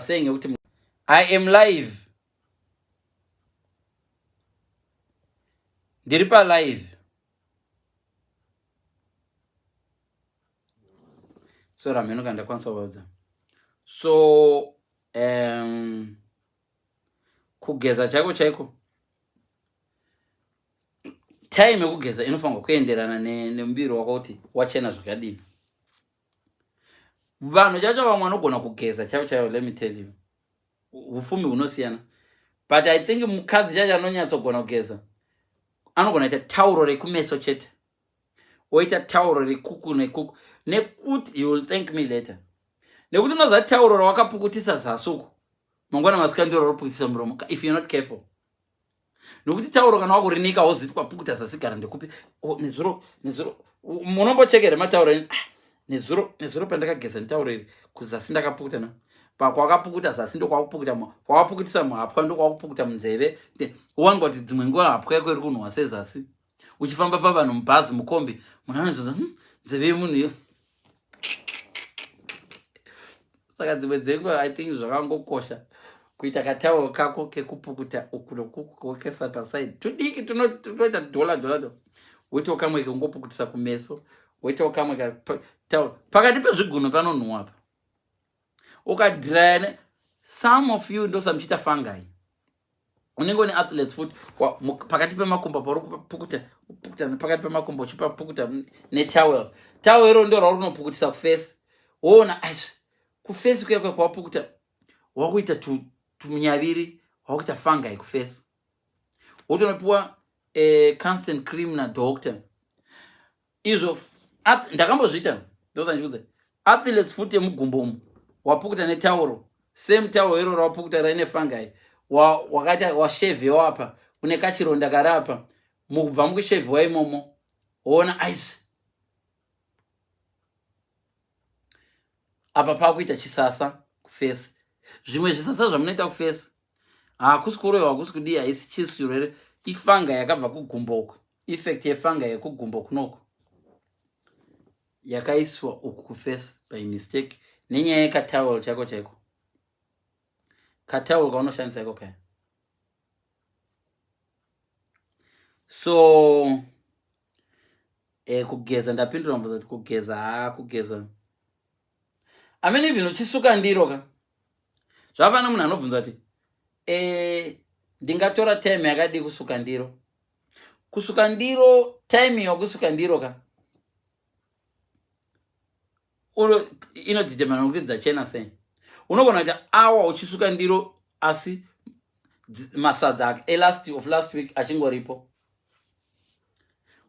saying I am live. Diripa live. So rameno kanda kwanza waza. So kugeza chaiko time yekugeza inofanirwa kuenderana nemumbiro wako kuti wachena zvakadini. Vanhu chacho vamwe vanogona kugeza chaivo, let me tell you, ufumi hunosiyana, but I think mukadzi chacho anonyatsogona kugeza anogona ita tauro rekumeso chete, oita tauro rekuku nekuku, nekuti you will thank me later, nekuti unoziva tauro rawakapukutisa zasuku mangwana masikati ndiro ropukutisa muromo if you're not careful. Nokuti tauro kana wakurinika hoziti kwapukuta zasigara ndekupi nezuro munombochekere matauro nezuro pandakageza ntauro iri kuzasi ndakapukuta na pakwakapukuta zasi ndokwakupukuta kwakapukutisa muhapwa ndokwakupukuta munzeve wanga kuti dzimwe nguva hapwa yako iri kunhuhwa sezasi uchifamba pavanhu mubhazi mukombi munhu anozoza nzeve yemunhu iyo. Saka dzimwe dzenguva I think zvakangokosha kuita katauro kako kekupukuta ukunokuku keside tudiki tunoita dola woita kamwe kungopukutisa kumeso, woita kamwe katauro pakati pezviguno panonhuhwa apa ukadhiraya. Some of you ndo samuchita fungi, unenge une athletes foot pakati pemakumbo pari kupukuta pakati pemakumbo uchipapukuta netowel iro ndo raunopukutisa kuface. Woona kuface kuyakwe kwapukuta wakuita tumunyaviri wakuita fungi kuface, wotonopiwa constant cream nadoctor. Izvo ndakambozviita ndosandikuudza athletes foot yemugumbomu wapukuta netauro, same tauro iro rawapukuta raine fungi, wakaita washevhewa apa une kachironda karapa mubva mukushevhewa imomo. Woona apa pakuita chisasa kuface. Zvimwe zvisasa zvamunoita kuface hakusi kuroiwa, hakusi kudii, haisi chisurere, ifungi yakabva kugumbo uku, effect yefungi yekugumbo kunoko yakaiswa uku kuface by mistake nenyaya yekatauro chako chaiko. Katauro kaunoshandisa iko kaya. So kugeza ndapindura mbozati kugeza amene vino chisuka ndiro ka zvafana munhu anobvunza kuti ndingatora time yakadi kusuka ndiro. Kusuka ndiro, time yokusuka ndiro ka inodetermina kuti dzachena sei. Unogona kuti awa uchisuka ndiro asi masadza ake of last week achingoripo.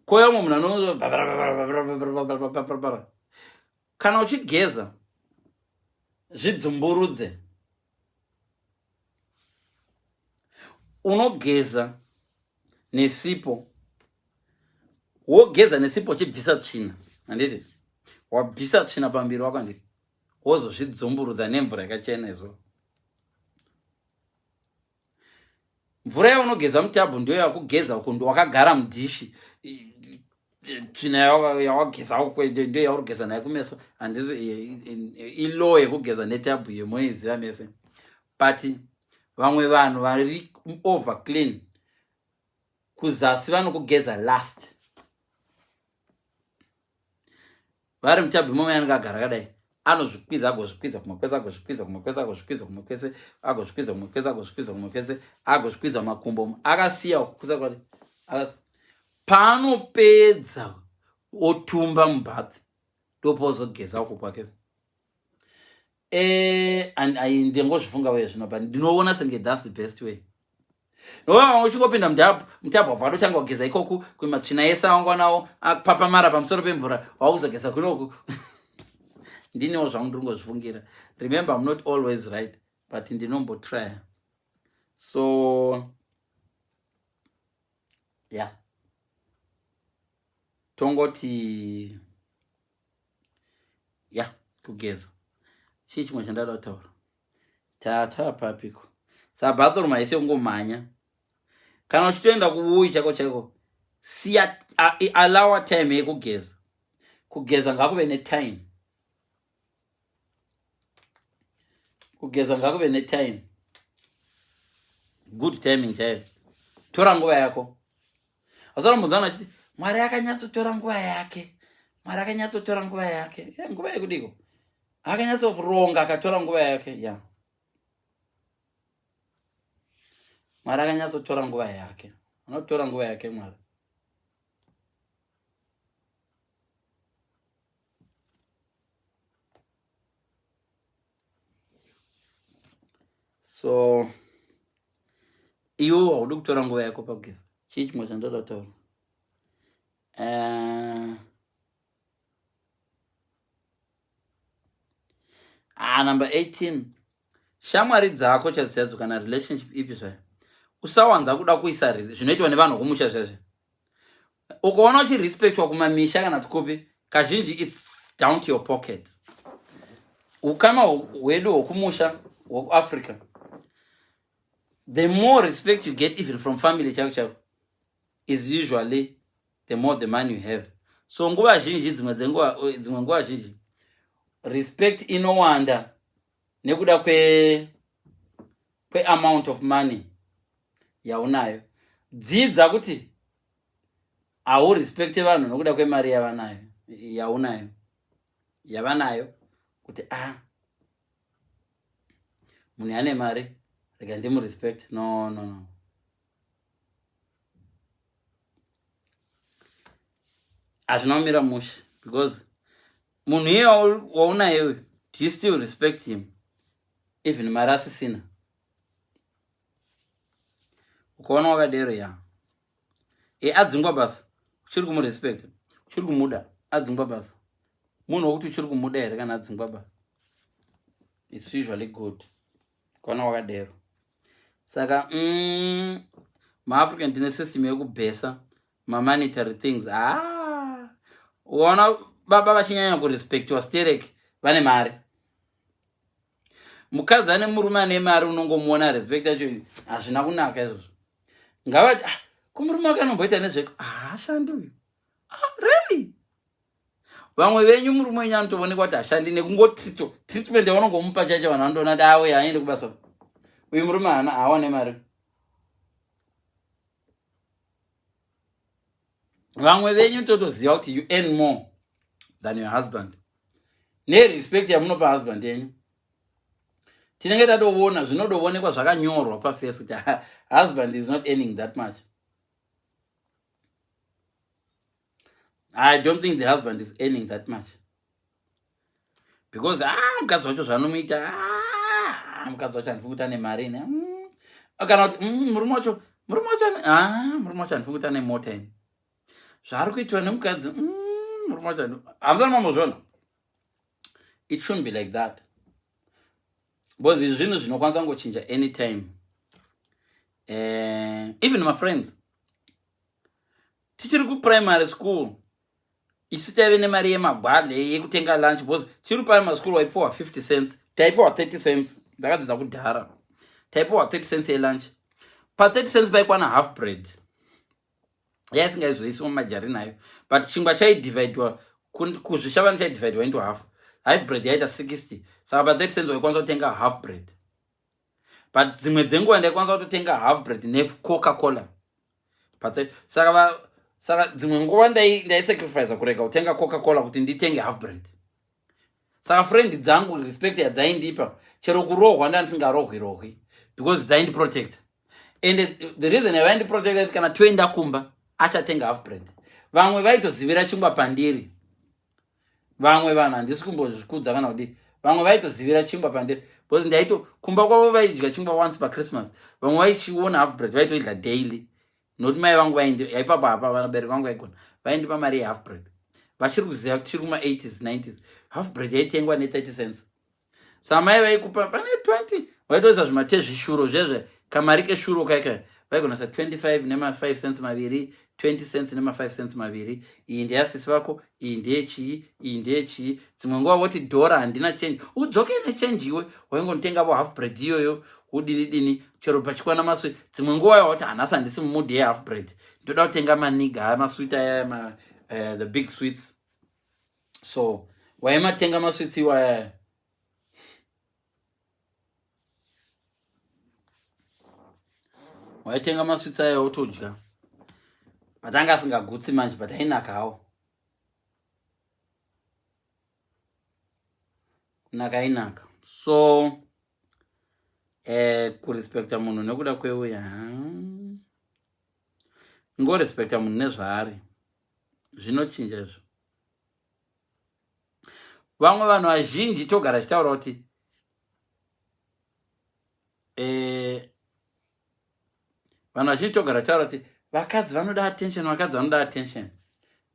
Koyamwe munhu anozo kana uchigeza zvidzumburudze, unogeza nesipo, wogeza nesipo uchibvisa tsvina, handiti wabvisa tsvina pambiri wako, handiti wozozvidzumburudza nemvura yakachena izvo. Mvura yaunogeza mutabhu ndiyo yakugeza uko ndowakagara mudhishi, tsvina yawageza uko ndiyo yaurigeza nayo kumeso, handisi ilaw yekugeza netabhu yemoiziva mese. But vamwe vanhu vari over clean kuzasi vanokugeza last, vari mutabhu imomo yanongagara kadai anozvikwiza agozvikwiza kumakwese agozvikwiza kumakwese agozvikwiza kumakwese agozvikwiza kumakwese agozvikwiza kumakwese agozvikwiza makumbo akasiya kukusa kwadi paanopedza otumba mubhathi ndopozogeza uko kwake. Ndingozvifunga weyo zvino but ndinoona senge that's the best way. Nokuti uchingopinda mutabhu wabva watotanga kugeza ikoku kumatsvina yese awanga nawo apapamara pamusoro pemvura wauzogeza kunoku. Ndinewo zvangu ndingozvifungira. Remember, I'm not always right, but ndinombotry. So yeah, tongoti yeah, kugeza chii chimwe chandada kutaura tata papiko. Saka bathroom haisi kungomhanya. Kana uchitoenda kuuyi chako chaiko, siya allow time yekugeza. Kugeza ngakuve netime. kugeza ngakuve netime. Good timing chaiyo. Tora nguva yako. Asarambodzana achiti Mwari akanyatsotora nguva yake. Mwari akanyatsotora nguva yake. Nguva yekudiko. Akanyatsoronga akatora nguva yake. Yeah. Mwari akanyatsotora nguva yake. Anotora nguva yake Mwari. So iwo haudi kutora nguva yako pageza. Chii chimwe chandoda kutaura. Number 18. Shamwari dzako chadzidzadzo kana relationship ipi zvayo. Usawanza kuda kuisa zvinoitwa nevanhu kumusha zvazvo. Ukaona uchirespectwa kumamisha kana tukupi, kazhinji it's down to your pocket. Ukama hwedu hwokumusha hwokuAfrica, the more respect you get even from family chako is usually the more the money you have. So nguva zhinji dzimwe nguva zhinji respect inowanda nekuda kwe amount of money yaunayo. Dzidza kuti au respect vanhu nokuda kwemari yavanayo kuti munhu ane mari rega ndimu respect. No. Hazvina kumira mushe, because munhu iye waunaye, do you still respect him even mari asisina? Ukaona wakadero ya adzingwa basa, uchiri kumurespect, uchiri kumuda, adzingwa basa. Munhu wokuti uchiri kumuda here kana adzingwa basa, it's usually good. Ukaona wakadero. Saka maAfrican tine system yekubhesa monetary things. Uona baba vachinyanya kurespectwa stereki vane mari. Mukadzi ane murume ane mari unongomuona respect yacho hazvina kunaka izvozvo. Ngavati kumurume akanomboita nezveko hashandi uyu. Really? Vamwe venyu murume wenyu anotoonekwa kuti hashandi nekungoti treatment yaunongomupa chacho vanhu vandoona kuti awe haende kubasa. Uyu murume hawane mari. Vamwe venyu totoziva kuti you earn more than your husband. Nerespect yamunopa husband yenyu. Tinenge tatoona zvinodoonekwa zvakanyorwa paface kuti husband is not earning that much. I don't think the husband is earning that much. Because mukadzi wacho zvanomuita mukadzi wacho handifungi kuti ane mari ine. Kana kuti murume wacho handifungi kuti ane mota ine. Zvari kuitwa nemukadzi murume wacho hamusana mamozvona. It shouldn't be like that. Because izvi zvinhu zvinokwanisa kungochinja anytime. Even my friends, tichiri kuprimary school, isu taive nemari yemagwale yekutenga lunch. Because tiri primary school waipiwa 50 cents, taipiwa 30 cents. Ndakadzidza kudhara. Taipiwa 30 cents yelunch. Pa 30 cents paikwana half bread. Yaisingaizvoiswa mumajari nayo. But chingwa chaidivhaidwa kuzvishavana chaidivhaidwa into half. Half bread yaita 60. Saka pa 30 cents waikwanisa kutenga half bread. But dzimwe dzenguva ndaikwanisa kutotenga half bread neCoca-Cola. Saka dzimwe nguva ndaisacrifice kurega kutenga Coca-Cola kuti nditenge half bread. Saka friend dzangu respect yadzaindipa, chero kurohwa ndandisingarohwi because dzaindiprotect. And the reason yavaindiprotect kana toenda kumba achatenga half bread. Vamwe vaitozivira chingwa pandiri. Vamwe vanhu handisi kumbozvikudza kana kuti vamwe vaitozivira chingwa pandiri. Because ndaito kumba kwavo vaidya chingwa once pa Christmas. Vamwe vaichiona half bread vaitoidya daily. Not mai vangu yaipa baba vanabereki vangu vaigona vaindipa mari half bread. Vachiri kuziva kuti chiri kuma 80s 90s half bread yaitengwa ne30 cents. Samai vaikupa pane 20 vaitoisa zvimate zvishuro zvezve kamari keshuro kaika vaigona sa 25 nema 5 cents maviri, 20 cents nema 5 cents maviri. Iyi ndeyasisi vako, iyi ndeyechii, iyi ndeyechii. Dzimwe nguva voti dhora handina change. Udzoke nechange iwe waingotenga vo half bread iyoyo udini chero pachikwana maswi. Dzimwe nguva voti hanasi handisi mumudi yehalf bread, ndoda kutenga maniga masweet aya the big sweets. So waimatenga masweets iwaya waitenga maswitsi ayo utodya but anga asingagutsi manje but ainakawo nakainaka so kurespecta munhu nekuda kweuya ngorespecta munhu nezvaari zvinochinja izvo. Vamwe vanhu vazhinji togara chitaura kuti vanhu vazhinji togara chitaura kuti vakadzi vanoda attention, vakadzi vanoda attention.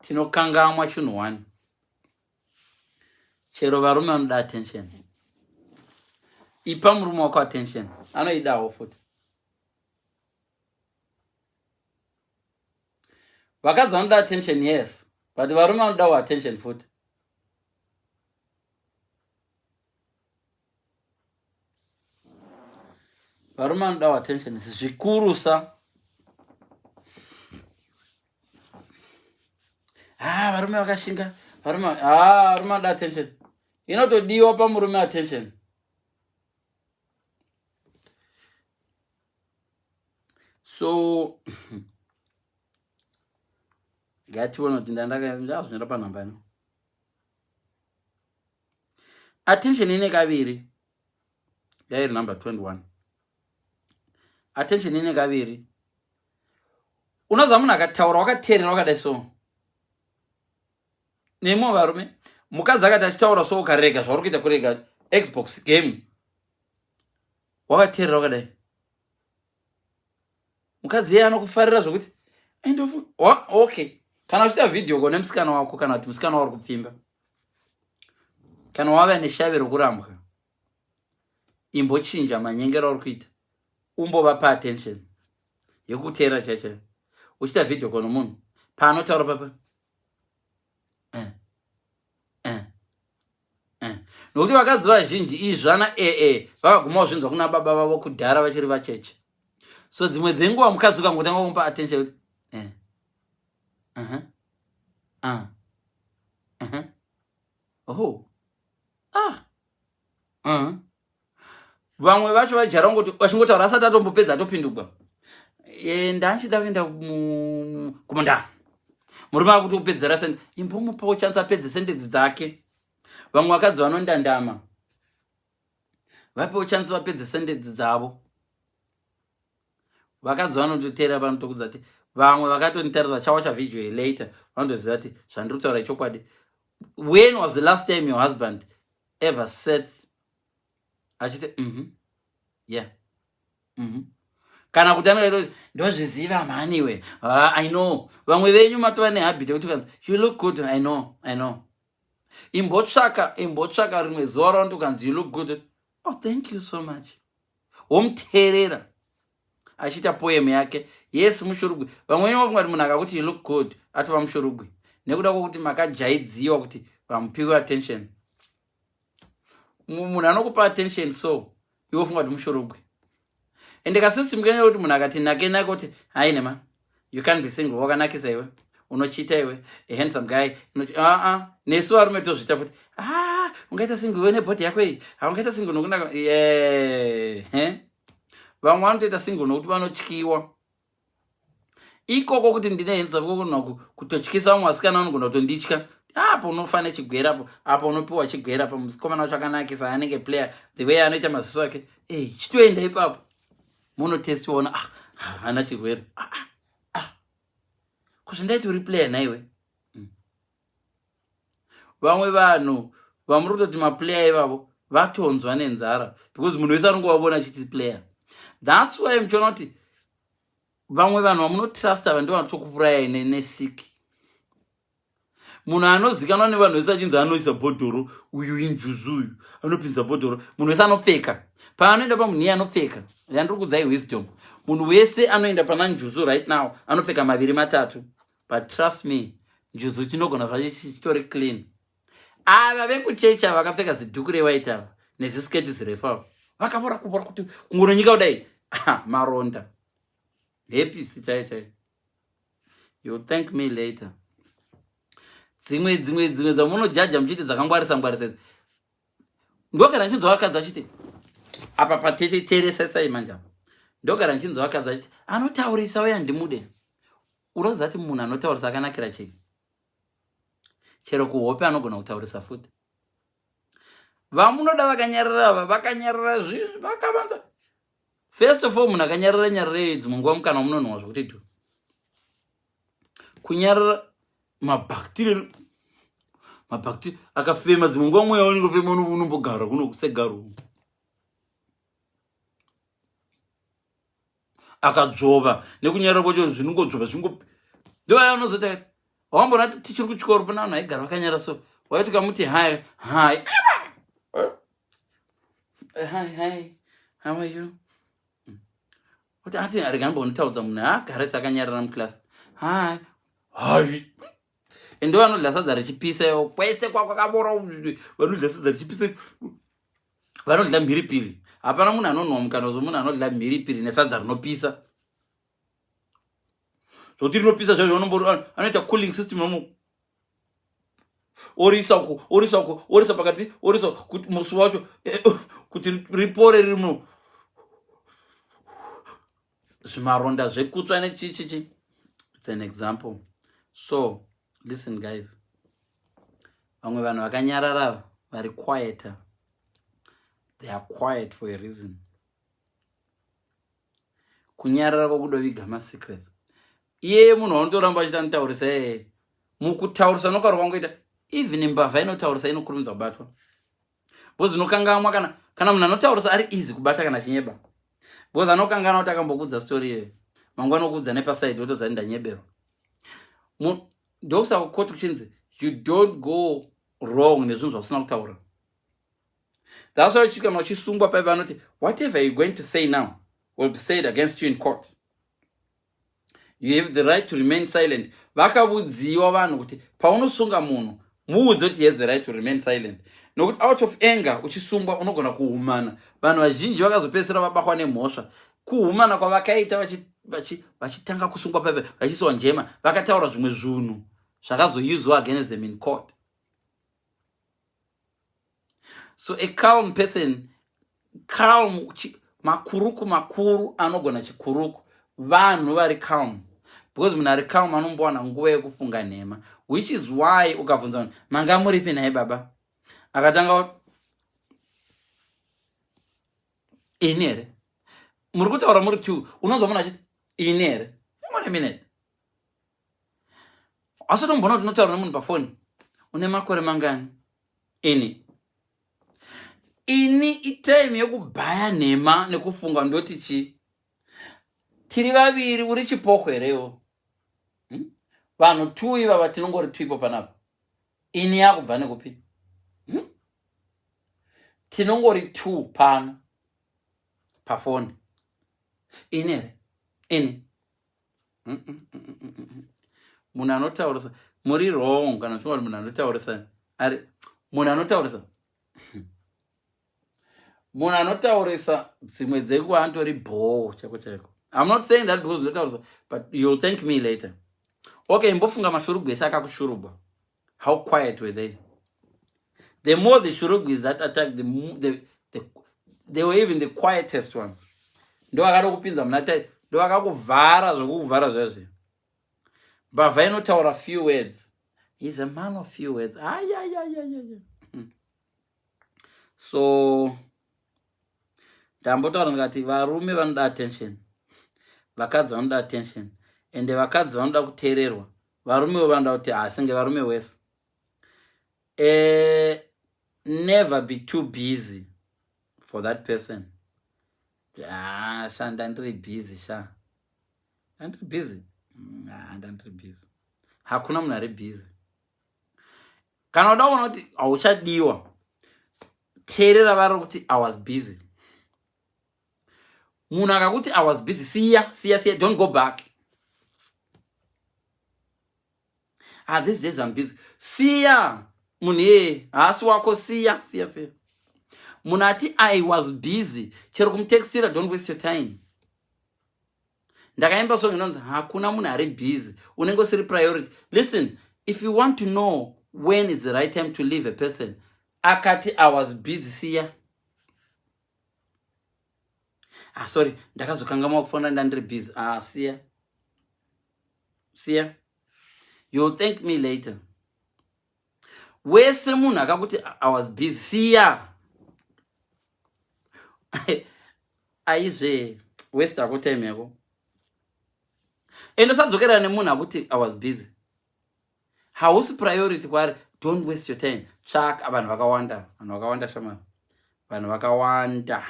Tinokangamwa chinhu one, chero varume vanoda attention. Ipa murume wako attention, anoidawo futi. Vakadzi vanoda attention, yes, but varume vanodawo attention futi. Varume vanodawo attention zvikurusa. Varume vakashinga, varume vanoda attention. Inotodiwa pamurume attention. So ngatione kuti ndazvonyora panhamba ino. Attention ine kaviri yairi number 21. Attention ine kaviri. Unoza munhu akataura wakateerera wakadai so. Nemo varume mukadzi akati achitaura so ukarega zvauri kuita kurega Xbox game wakateerera wakadai. Mukadzi yeye anokufarira zvokuti okay, kana uchiita video ko nemusikana wako kana kuti musikana wari kupfimba kana wava neshavi rokurambwa imbochinja manyengero auri kuita umbovapa attention yekuteera chacha. Uchiita video ko nomunhu paanotaura papa nokuti vakadzi vazhinji izvana vakagumawo zvinzwa kuna baba vavo kudhara vachiri vacheche. So dzimwe dzenguva mukadzi ukangotanga kumupa attention kuti vamwe vacho vajara ngoti vachingotaura asati atombopedza atopindurwa ndachida kuenda kumunda. Murume akuti upedzera sende imbomupawo chance apedze sentence dzake. Vamwe vakadzi vanondandama vapewo chance vapedze sentence dzavo. Vakadzi vanototeera panotokudza kuti vamwe vakatonitarisa chawacha video later vanotoziva kuti zvandiri kutaura chokwadi. When was the last time your husband ever said achiti yeah kana kuti anoita ndozviziva mhaniwe I know. Vamwe venyu matova nehabit yekuti kanzi you look good. I know. Imbotsvaka rimwe zuva raundi ukanzi you look good. Oh, thank you so much. Womuteerera achiita poem yake. Yes, mushurugwi. Vamwe vakati munhu akakuti you look good atova mushurugwi nekuda kwokuti makajaidziwa kuti vamupiwe attention. Munhu anokupa attention so iwe funga kuti mushurugwi. Ende kasisimukenye kuti munhu akati nake kuti hainema you can't be single. Wakanakisa iwe, unochita iwe, a handsome guy. Nesu varume tozvita futi ungaita single iwe nebhodhi yako iyi, ungaita single nokunaka vamwe vanotoita single nokuti vanotyiwa. Ikoko kuti ndine handsome kokunako kutotyisa vamwe vasikana vanogona kutonditya. Apo unofane chigwera apo unopiwa chigwera apo mukomana wacho akanakisa anenge player the way anoita maziso ake chitoenda ipapo munotestiona hana chirwere kuzvindaiti uri player naiwe. Vamwe vanhu vamuri kutoti maplayer ivavo vatonzwa nenzara because munhu wese anongovavona achiti player. That's why muchiona kuti vamwe vanhu vamunotrusta vandivo vanotokupurayai nesiki. Munhu anozikanwa nevanhu vese achinzi anoisa bhodhoro uyu injuzu uyu anopinza bhodhoro. Munhu wese anopfeka paanoenda pamunhu iye anopfeka. Yandiri kudzai wisdom. Munhu wese anoenda pana njuzu right now anopfeka maviri matatu. But trust me, njuzu chinogona zvacho chitori clean. Ava vekuchecha vakapfeka zidhuku rewaiti ava nezisiketi zirefu ava vakavora kuvora kuti kungoronyika kudai maronda hepisi chaiyo. You thank me later. Dzimwe dzamunojaja muchiti dzakangwarisa idzi ndokana chinzwa vakadzi achiti apa pateteresesai manje apa ndogara nchinzwa vakadzi achiti anotaurisa uya ndimude. Unoziva kuti munhu anotaurisa akanakira chii? Chero kuhope anogona kutaurisa futi. Vamunoda vakanyarara vakanyarara zvinhu vakavanza. First of all, munhu akanyarara nyarara idzi munguva mukana munonhuwa zvokuti tu. Kunyarara mabhakteria akafema dzimwe nguva mweya unongofema unombogara kuno segaro. Akadzova nekunyarara kwacho zvinongodzova zvingo. Ndovaya unozoti wambona tichiri kuchikoro pana vanhu aigara vakanyarara so. Waiti kamuti hi, how are you? Kuti ati arikambonotaudza munhu agare sakanyarara muklasi. Hi. Ende vanodla sadza richipisa iwo kwese kwakabora vanodla sadza richipisa vanodla mhiripiri. Hapana munhu anonhuwa mukana zvomunhu anodla mhiripiri nesadza rinopisa. Zvokuti rinopisa zvaizvo anoita cooling system nomo. Orisa pakati orisa kuti musi wacho kuti ripore rimo. Zvimaronda zvekutsva nechichichi. It's an example. So, listen guys. Vamwe vanhu vakanyarara vari quieter. They are quiet for a reason. Kunyarara kwokudoviga masecrets. Iye munhu anotoramba achita anotaurisa mukutaurisa nokaro kwangoita even mbavha inotaurisa inokurumidza kubatwa. Bozi unokangamwa kana munhu anotaurisa ari easy kubata kana chinyeba. Bozi anokangana kuti akambokudza story iyoyo. Mangwana okudza nepasaidi wotoziva ndanyeberwa. Ndokusaka kukoti kuchinzi you don't go wrong nezvinhu zvausina kutaura. That's why chika machisungwa paipa anoti whatever you're going to say now will be said against you in court. You have the right to remain silent. Vakabudziwa vanhu kuti paunosunga munhu muudze kuti he has the right to remain silent. Nokuti out of anger uchisungwa unogona kuhumana. Vanhu vazhinji vakazopedzisira vabakwa nemhosva. Kuhumana kwavakaita vachitanga kusungwa paipa vachiswa njema vakataura zvimwe zvinhu zvakazouzwa against them in court. So a calm person, makuru anogona chikuruku. Vanhu vari calm. Because munhu ari calm anombowana nguva yekufunga nhema. Which is why ukabvunza munhu manga muripi naye baba? Akatanga ini here. Muri kutaura muri two. Unonzwa munhu achiti ini here. One minute. Asatombona kuti unotaura nemunhu pafoni. Une makore mangani? Ini itime yekubhaya nhema nekufunga ndoti chi. Tiri vaviri uri chipoko herewo. Vanhu two ivava tinongori twipo panapa. Ini yakubva nekupi? Tinongori two pano pafoni. Ini here. Ini. Munhu anotaurisa muri wrong kana zvingori munhu anotaurisa ari munhu anotaurisa munhu anotaurisa dzimwe dzekuva antori bhoo chako chako. I'm not saying that because unotaurisa, but you'll thank me later. Okay, mbofunga mashurugwa ese akakushurugwa. How quiet were they? The more the shurugwis that attacked, they were even the quietest ones. Ndo akada kupinza munata, ndo akakuvhara zvokuvhara zvazvo. Mbavha inotaura few words. He's a man of few words. So ndambotaura ndikati varume vanoda attention. Vakadzi vanoda attention. Ende vakadzi vanoda kuteererwa. Varume vanoda kuti asenge varume wese. Never be too busy for that person. Shanda ndiri busy sha. Ndiri busy. Ndiri busy. Hakuna munhu ari busy. Kana uda kuona kuti hauchadiwa, teerera vari kuti I was busy. Munhu akakuti I was busy, siya, don't go back. These days I'm busy. Siya, munhu haasi wako, siya. Munhu ati I was busy, chero kumutextira, don't waste your time. Ndakaimba song inonzi hakuna munhu ari busy, unenge usiri priority. Listen, if you want to know when is the right time to leave a person, akati I was busy, siya. sorry, ndakazokangama kufona ndandiri busy. Siya. You'll thank me later. Wese munhu akakuti I was busy, siya. Aizve waste ako time yako. Usadzokera nemunhu akuti I was busy. Hausi priority kwari. Don't waste your time. Tsvaka vanhu vakawanda shamari. Vanhu vakawanda.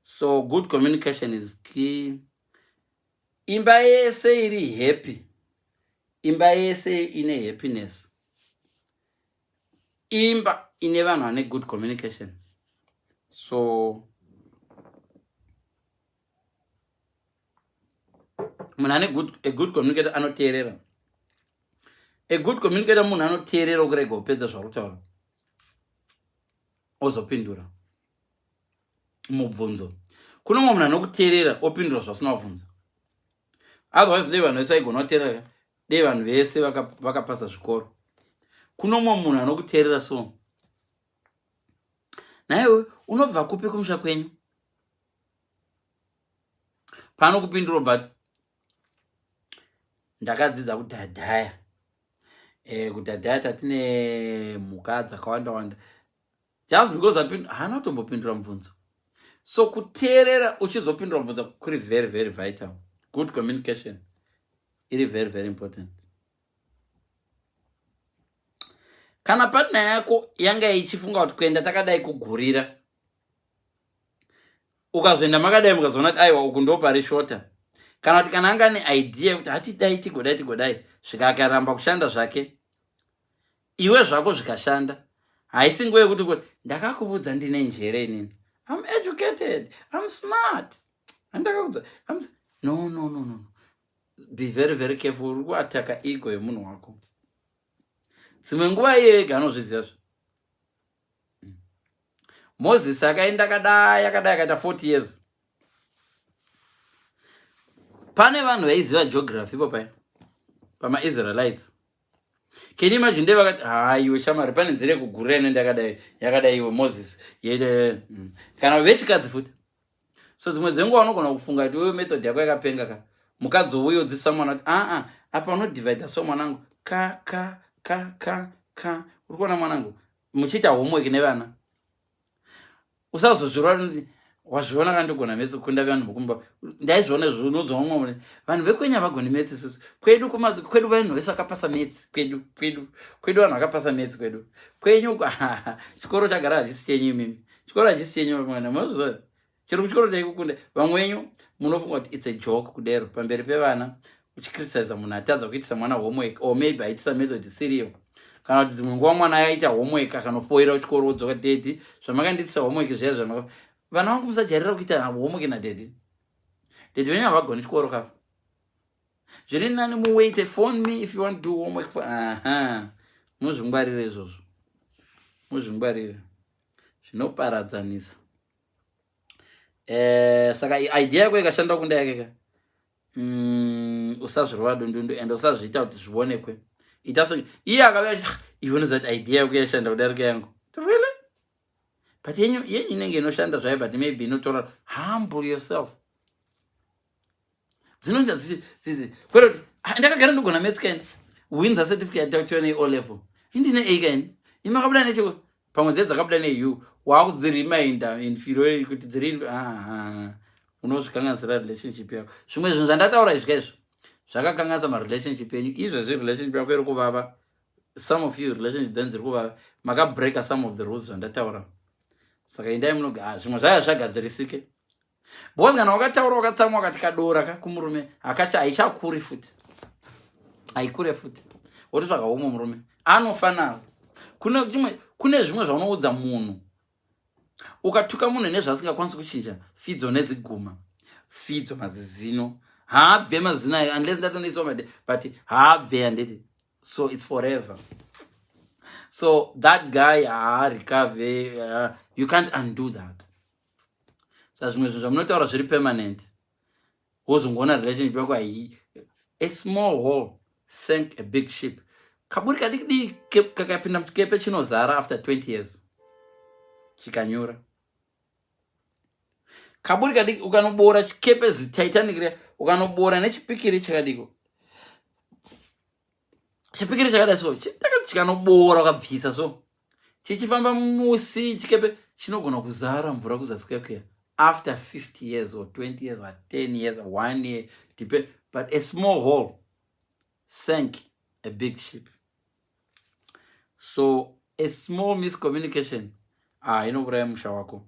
So good communication is key. Imba yese iri happy. Imba yese ine happiness. Imba ine vanhu vane good communication. So munhu a good communicator anoteerera. A good communicator munhu anoteerera kurega kupedza zvakutaura. Ozopindura. Mubvunzo. Kuna munhu anokuteerera opindura zvasina kubvunza. Otherwise dei vanhu vese vaigona kuteerera. Dei vanhu vese vakapasa zvikoro. Kuna munhu anokuteerera so. Naiwe unobva kupi kumusha kwenyu? Pano kupindura but ndakadzidza kudhadhaya. Kudhadhaya tatine mhuka dzakawanda. Just because hana kutombopindura mubvunzo. So kuteerera uchizopindura mubvunzo kuri very very vital. Good communication. It is very very important. Kana partner yako yanga ichifunga kuti kuenda takadai kugurira. Ukazoenda makadai mukazoona kuti aiwa uku ndo pari shota. Kana kuti kana anga ne idea kuti hatidai tigodai zvikakaramba kushanda zvake. Iwe zvako zvikashanda. Haisi nguva yekuti ndakakubudza ndine njere inini. I'm educated. I'm smart. No. Be very very careful. Uri kuataka ego yemunhu wako. Dzimwe nguva yega anozviziva. Moses akaenda akaita 40 years. Pane vanhu vaiziva geography pama Israelites. Can you imagine they wakati iwe shamari pane nzira yekugurira inoenda yakadai iwe Moses kana vechikadzi futi. So dzimwe dzenguva unogona kufunga kuti wewe method yako yakapenga ka mukadzi uyodzisa mwana kuti apa unodivide so mwanangu ka uri kuona mwanangu muchiita homework nevana. Usazozvirwa wazviona kandogona metsi kunda vanhu mukumba. Ndaizviona zvinodzwa mumwe vanhu vekwenyu havagoni metsi isusu. Kwedu vanhu vese vakapasa metsi. Kwedu vanhu vakapasa metsi kwedu. Kwenyu chikoro chagara hachisi chenyu imimi. Chikoro hachisi chenyu mwana. Mozviziva. Chero kuchikoro chaikukunda. Vamwenyu munofunga kuti it's a joke kudero pamberi pevana. Uchicriticize munhu atadza kuitisa mwana homework or maybe aitisa method serial. Kana kuti dzimwe nguva mwana aita homework akanofoira kuchikoro wodzoka dedi. Zvamakandiitisa homework zviya zvamaka. Vana vangu musajarira kuita homework nadedi. Dedi venyu havagoni chikoro kapa. Zviri nani muwait, phone me if you want to do homework for muzvingwarire izvozvo. Muzvingwarire. Zvinoparadzanisa. Saka idea yako ikashanda kunda yake usazvirova dundundu and usazviita kuti zvionekwe. Iye akauya iwe nozati idea yako yashanda kudarika yangu. Really? But yenyu inenge inoshanda zvayo but maybe inotora humble yourself. Dzinoita zizi. Kwero ndakagara ndogona maths kind. Wins a certificate yatatione O level. Indine A kind. Imakabuda nechiko pamwe dzakabuda neU. Wakudzireminder inferiority kuti dziri unozvikanganisira relationship yako. Zvimwe zvinhu zvandataura izvi zvakakanganisa marelationship yenyu. Izvezvi relationship yako iri kuvava. Some of you relationship then dziri kuvava. Makabreaka some of the rules zvandataura. Saka endai munoga zvimwe zvaya zvagadzirisike. Because kana wakataura wakatsamwa wakati kadora kumurume akacha aichakuri futi. Aikure futi. Wototsvaga umwe murume. Anofanana. Kune zvimwe zvaunoudza munhu. Ukatuka munhu nezvasingakwanisi kuchinja. Fidzo neziguma. Fidzo mazizino. Haabve mazina unless ndatoniswa made but haabve andeti. So it's forever. So that guy recover you can't undo that. So zvimwe zvinhu zvamunotaura zviri permanent. Wozongoona relationship yako a small hole sank a big ship. Kaburi kadiki kakapinda mchikepe chinozara after 20 years. Chikanyura. kaburi kadiki ukanoboora chikepe zititanic riya ukanoboora nechipikiri chakadiko chipikiri chakadai so chikanoboora ukabvisa so chichifamba musi chikepe chinogona kuzara mvura kuzasi kwekweya after 50 years or 20 years or 10 years or 1 year depend, but a small hole sank a big ship. So a small miscommunication inouraya musha wako.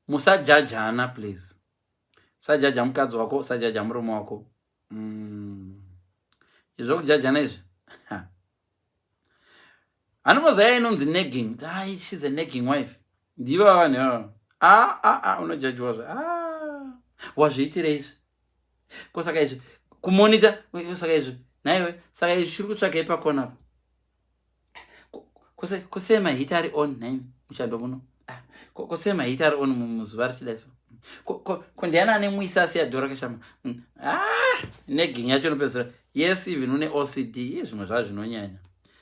Musajajana please. Musajaja mukadzi wako, usajaja murume wako. Izvokujajana izvi anomazaya inonzi nagging. She's a nagging wife. Ndivo vanhu unojajiwa wazviitire izvi kosaka izvi kumonita saka izvi naiwe saka izvi shiri kutsvagai pakona kosei mahita ari on nai muchando muno kosei mahita ari on muzuva richidai so kondiana ane muisa asi yadhora kashama nagging yacho inopedzisira. Yes, even une OCD zvimwe zvazvo zvinonyanya.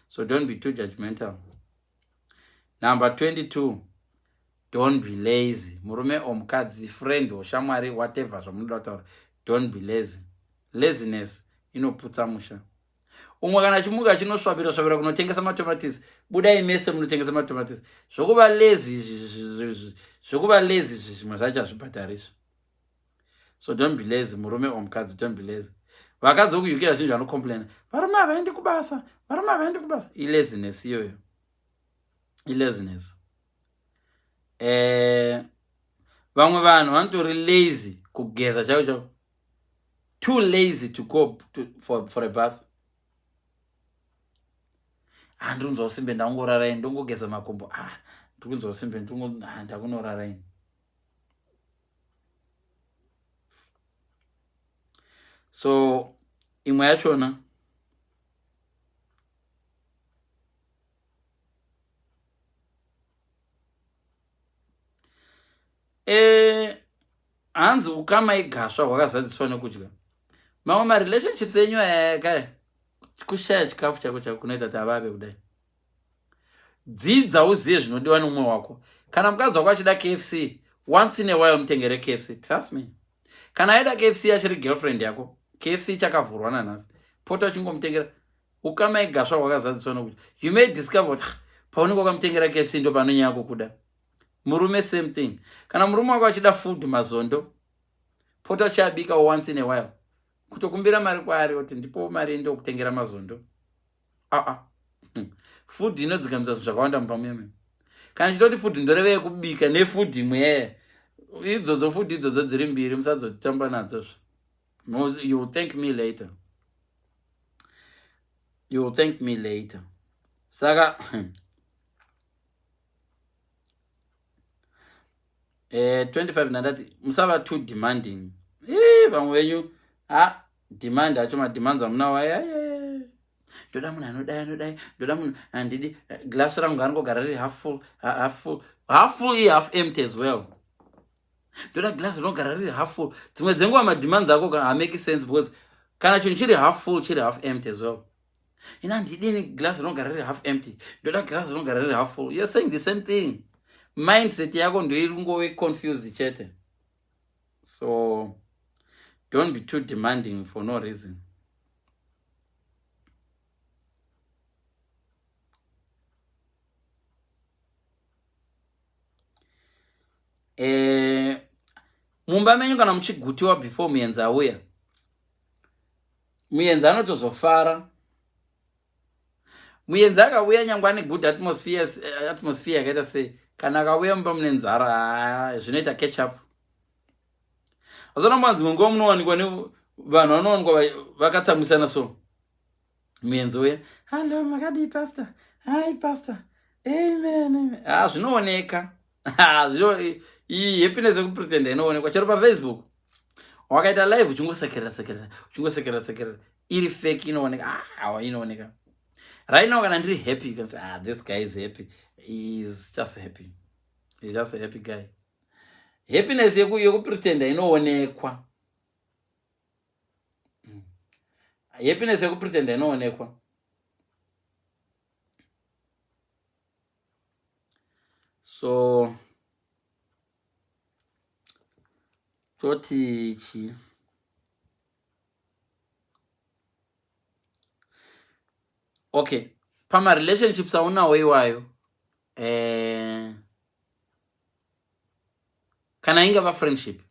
So don't be too judgmental. Number 22, don't be lazy. Murume or mukadzi, friend or shamwari, whatever zvamunoda kutaura, don't be lazy. Laziness inoputsa musha. Umwe kana chimuka chinosvabira svabira kunotengesa matomatisi, budai mese munotengesa matomatisi. Zvokuva lazy zvimwe zvacho hazvibhadharizvo. So don't be lazy. Murume or mukadzi, don't be lazy. Vakadzi voku-UK vazhinji vanocomplaina, varume havaendi kubasa, varume havaendi kubasa. Ilaziness iyoyo. Ilaziness. Vamwe vanhu vanotori lazy kugeza chavo chavo. Too lazy to go for a bath. Ndiri simbe ndangoraraini ndongogeza makumbo. Ndiri simbe ndakunoraraini. So imwe yachona hanzi ukama igasva hwakazadziswa nekudya. Mamwe marelationships enyu ayakaya kushaya chikafu chako chako kunoita kuti avave kudai. Dzidza uziye zvinodiwa nomumwe wako. Kana mukadzi wako achida KFC, once in a while mutengere KFC. Trust me. Kana aida KFC achiri girlfriend yako, KFC chakavhurwa nanhasi, pota uchingomutengera. Ukama igasva hwakazadziswa nokudya. You may discover kuti paunenge wakamutengera KFC ndo panonyanya kukuda. Murume same thing. Kana murume wako achida food mazondo, pota uchabika once in a while. Kutokumbira mari kwaari kuti ndipo mari ndo kutengera mazondo. Food inodzikamisa zvakawanda mupamwe. Kana chitoti food ndoreve yekubika nefood imwe idzodzo food idzodzo dziri mbiri musadzotamba nadzo. You will thank me later. You will thank me later. Saka 25 nandati musava too demanding. Vamwe venyu demand acho mademands amuna waya ndoda munhu anodai ndoda munhu handidi glass rangu angogara riri half full half empty as well. Ndoda glass rinogara riri half full. Dzimwe dzenguva mademands ako hamake sense because kana chinhu chiri half full chiri half empty as well. Ina handidini glass rinogara riri half empty, ndoda glass rinogara riri half full. You're saying the same thing. Mindset yako ndo irungove confused chete. So don't be too demanding for no reason. Mumba menyu kana muchigutiwa before muenzi auya, muenzi anotozofara. Muenzi akauya nyangwe ane good atmosphere yakaita sei, kana akauya mumba mune nzara zvinoita catch up. Azona mwanzi munguva munowanikwa nevanhu vanowanikwa vakatsamwisana so. Muenzi uya, hello makadii pastor, hi pastor, amen. Zvinooneka. Iyi happiness yekupretenda inoonekwa chero paFacebook. Wakaita live uchingosekerera iri fake inooneka. Inooneka. Right now kana ndiri happy, you can say this guy is happy. He's just happy. He's just a happy guy. Happiness yekupretenda inoonekwa. Happiness yekupretenda inoonekwa. So totichi okay, pama relationships aunawo iwayo kana ingava friendship,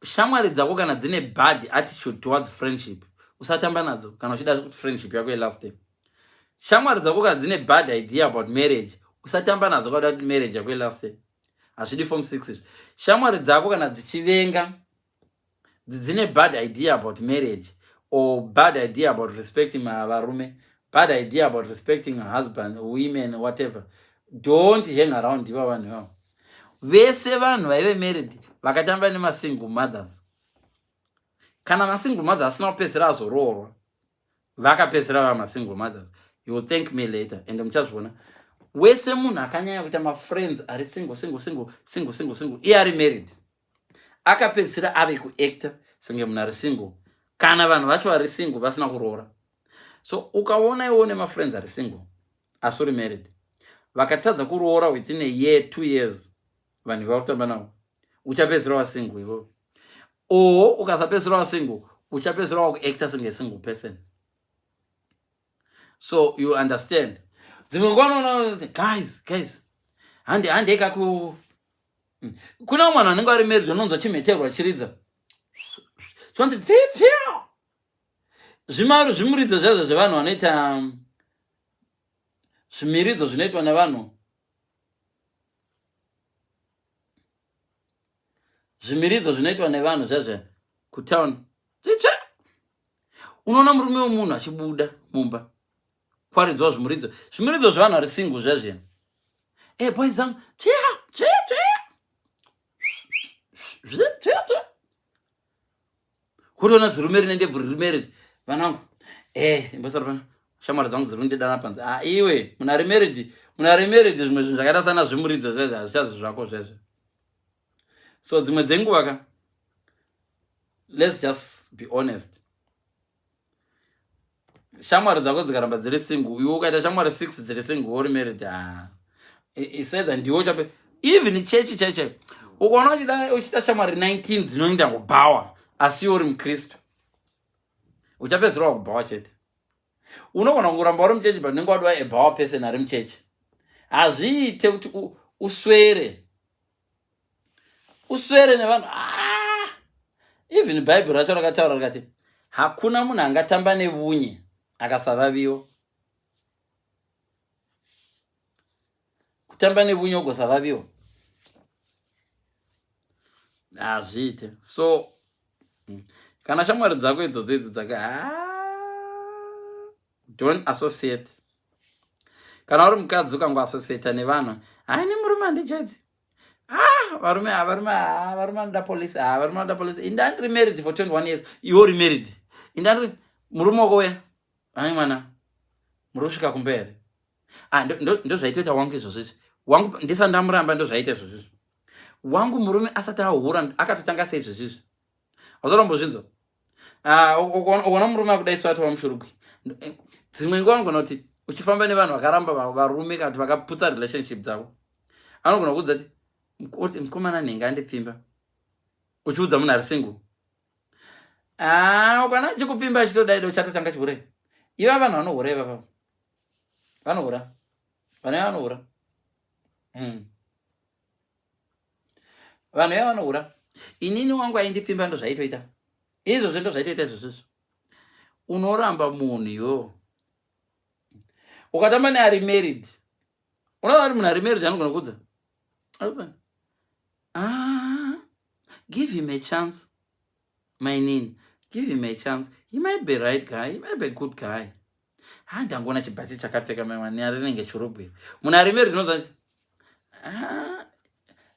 shamwari dzako kana dzine bad attitude towards friendship usatamba nadzo kana uchida kuti friendship yako last day. Shamwari dzako kana dzine bad idea about marriage usatamba nadzo kada kuti marriage yako last day. Hazvidi form 6. Shamwari dzako kana dzichivenga dzine bad idea about marriage or bad idea about respecting varume, bad idea about respecting a husband, women, whatever, don't hang around iva vanhu ivavo. Vese vanhu vaive married vakatamba nemasingle mothers, kana masingle mothers asina kupedzisira azoroorwa vakapedzisira vava masingle mothers, you will thank me later. And muchazviona wese munhu akanyanya kuita mafriends ari single iye ari married akapedzisira ave kuacta senge munhu ari single kana vanhu vacho vari single vasina kuroora. So ukaona iwo nemafriends ari single asi uri married vakatadza kuroora within a year 2 years, vanhu vari kutamba navo, uchapedzisira wa single ivo. O ukasapedzisira wa single uchapedzisira wa kuacta senge single person. So you understand. Dzimwe nguva unoona guys handeka kuna mwana anenge ari married unonzwa chimheterwa chiridza chonzi pfipfio, zvimuridzo zvazvo zvevanhu vanoita zvimiridzo zvinoitwa nevanhu, zvimiridzo zvinoitwa nevanhu zvazvo kutown. Unoona murume wemunhu achibuda mumba kwaridzwa zvimuridzo zvevanhu vari single zvazvo. Boys zangu kutoona zirume rine ndebvu riri married vanangu imbosara pana shamwari dzangu dziri kundidana panze. Iwe munhu ari married zvimwe zvinhu zvakaita sana zvimuridzo zvazvo hazvichazi zvako zvazvo. So dzimwe dzenguva ka let's just be honest, shamwari dzako dzikaramba dziri single iwe ukaita shamwari 6 dziri single uri married, isedza ndiwo chape. Even chechi chaicho ukaona uchita shamwari 19 dzinoenda kubhawa asi uri mukristu uchapedzisira wakubhawa chete. Unogona kuramba uri muchechi but unenge wadiwa ebhawa person ari muchechi. Hazviite kuti uswere nevanhu. Even Bible racho rakataura rakati hakuna munhu angatamba nevunye akasavaviwo. Kutamba nevunye ugosavaviwo hazviite. So kana shamwari dzako idzodzo idzi dzaka don't associate. Kana uri mukadzi ukangoassociata nevanhu haine murume handijadzi, varume anoda polisi, varume anoda polisi. Indandiri married for 21 years, iwe uri married. Indandiri murume wako uya hai mwana muri kusvika kumba here. Ndo zvaitoita wangu izvozvizvi, wangu ndisandamuramba ndo zvaita izvozvizvi. Wangu murume asati ahura akatotanga seizvozvizvi. Hazorambozvinzwa ukaona murume akudaiso atova mushurugwi. Dzimwe nguva anogona kuti uchifamba nevanhu vakaramba varume kana kuti vakaputsa relationship dzavo, anogona kuudza kuti mukomana nhenga andipfimba, uchiudza munhu ari single. Ukaona chikupimba chitodaido uchatotanga chihure. Iva vanhu vanohura ivava, vanohura, vanhu iva vanohura, vanhu iva vanohura. Inini wangu aindipimba ndo zvaitoita izvozvo, ndo zvaitoita izvozvizvo. Unoramba munhu iwo ukatamba neari married, unoona kuti munhu ari married anogona kuudza give him a chance, my nini, give him a chance, he might be right guy, he might be a good guy. Handangoona chibhati chakapfeka mani arinenge churugwi. Munhu ari married unoza